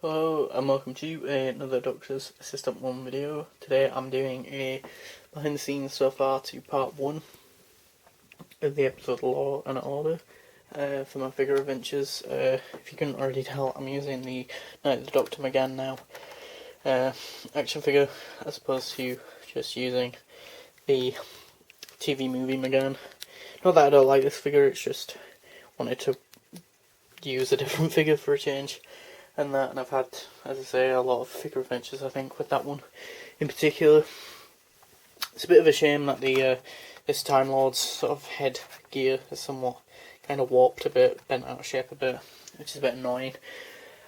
Hello and welcome to another Doctor's Assistant 1 video. Today I'm doing a behind the scenes so far to part 1 of the episode Law and Order for my figure adventures. If you couldn't already tell, I'm using the Night of the Dr. McGann now action figure as opposed to just using the TV movie McGann. Not that I don't like this figure, it's just wanted to use a different figure for a change. And I've had, as I say, a lot of figure adventures, I think, with that one in particular. It's a bit of a shame that the this Time Lord's sort of head gear is somewhat kind of warped a bit, bent out of shape a bit, which is a bit annoying.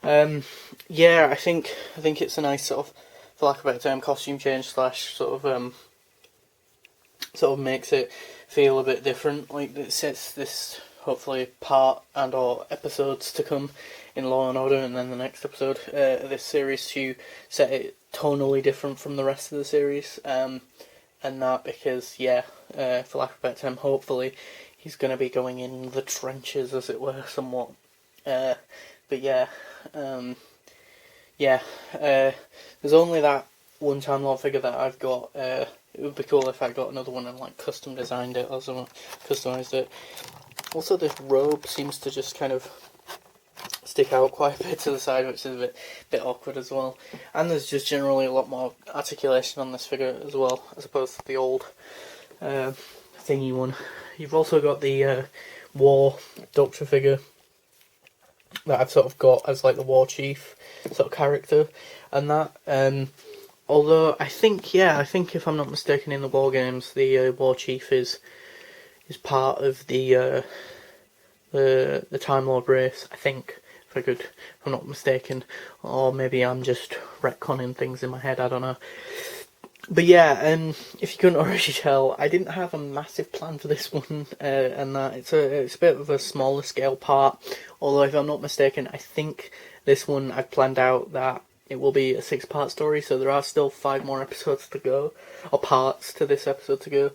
Yeah, I think it's a nice sort of, for lack of a better term, costume change slash sort of makes it feel a bit different. Like it sets this hopefully part and or episodes to come in Law and Order, and then the next episode of this series to set it tonally different from the rest of the series, and that because for lack of a better term, hopefully he's going to be going in the trenches, as it were, somewhat. There's only that one Time Lord figure that I've got. It would be cool if I got another one and like custom designed it or something, customized it. Also, this robe seems to just kind of stick out quite a bit to the side, which is a bit awkward as well. And there's just generally a lot more articulation on this figure as well, as opposed to the old thingy one. You've also got the War Doctor figure that I've sort of got as like the War Chief sort of character, and that. Although I think if I'm not mistaken, in the War Games, the War Chief is part of the Time Lord race, I think, if I'm not mistaken, or maybe I'm just retconning things in my head, I don't know. But yeah, if you couldn't already tell, I didn't have a massive plan for this one, and that it's a bit of a smaller scale part, although if I'm not mistaken, I think this one I've planned out that it will be a 6-part story, so there are still 5 more episodes to go, or parts to this episode to go,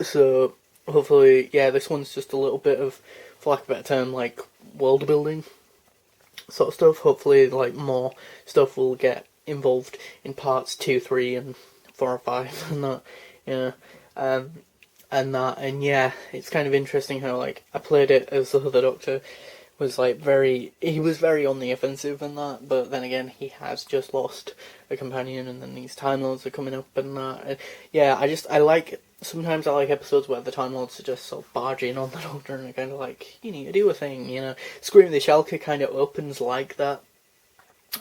so hopefully, this one's just a little bit of, for lack of a better term, like, world building sort of stuff. Hopefully, like, more stuff will get involved in parts 2, 3, and 4 and 5, and that, it's kind of interesting how, like, I played it as the other Doctor was, like, he was very on the offensive and that, but then again, he has just lost a companion, and then these Time Lords are coming up and that, sometimes I like episodes where the Time Lords are just sort of barging on the Doctor and are kind of like, you need to do a thing, you know. Scream the Shalka kind of opens like that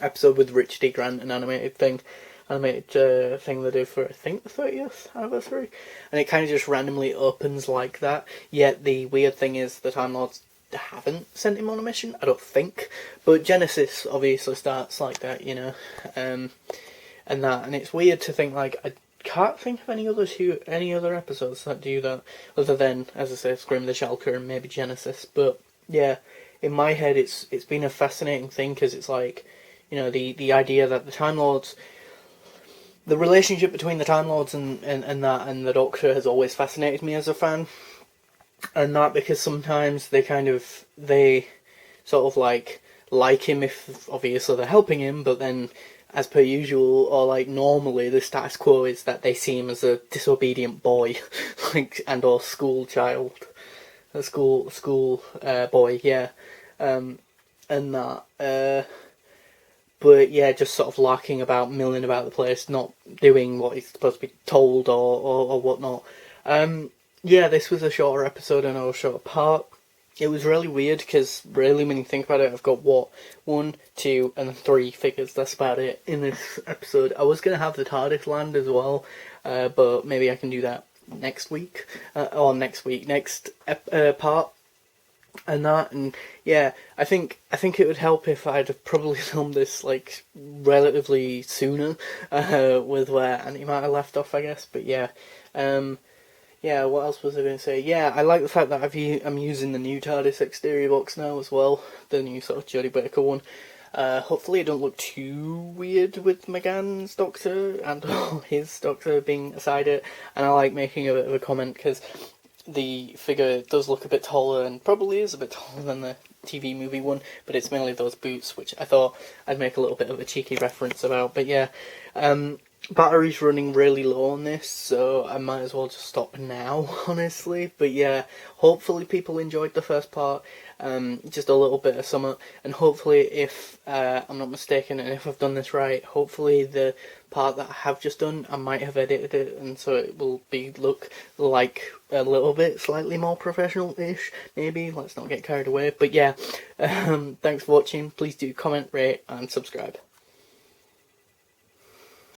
episode with Richard D. Grant, an animated thing they do for, I think, the 30th anniversary, and it kind of just randomly opens like that, yet the weird thing is the Time Lords haven't sent him on a mission, I don't think, but Genesis obviously starts like that, you know, and it's weird to think, like, I can't think of any other episodes that do that, other than, as I say, Scream the Shalka and maybe Genesis, but yeah, in my head it's been a fascinating thing, because it's like, you know, the idea that the Time Lords, the relationship between the Time Lords and the Doctor has always fascinated me as a fan. And that because sometimes they sort of like him if obviously they're helping him, but then as per usual, or like normally, the status quo is that they see him as a disobedient boy, like, and or school child, a school boy, and that, but yeah, just sort of larking about, milling about the place, not doing what he's supposed to be told or whatnot. This was a shorter episode and a shorter part. It was really weird because, really, when you think about it, I've got, 1, 2, and 3 figures, that's about it, in this episode. I was going to have the TARDIS land as well, but maybe I can do that next week, next part, and that, and yeah, I think it would help if I'd probably filmed this, like, relatively sooner, with where Antimatter left off, I guess, but yeah, what else was I going to say? Yeah, I like the fact that I'm using the new TARDIS exterior box now as well, the new sort of Jodie Baker one. Hopefully it don't look too weird with McGann's Doctor and his Doctor being aside it, and I like making a bit of a comment because the figure does look a bit taller, and probably is a bit taller than the TV movie one, but it's mainly those boots, which I thought I'd make a little bit of a cheeky reference about. But yeah, battery's running really low on this, so I might as well just stop now, honestly. But yeah, hopefully people enjoyed the first part, just a little bit of summer, and hopefully if I'm not mistaken, and if I've done this right, hopefully the part that I have just done, I might have edited it, and so it will look like a little bit slightly more professional-ish, maybe. Let's not get carried away. But yeah, thanks for watching. Please do comment, rate, and subscribe.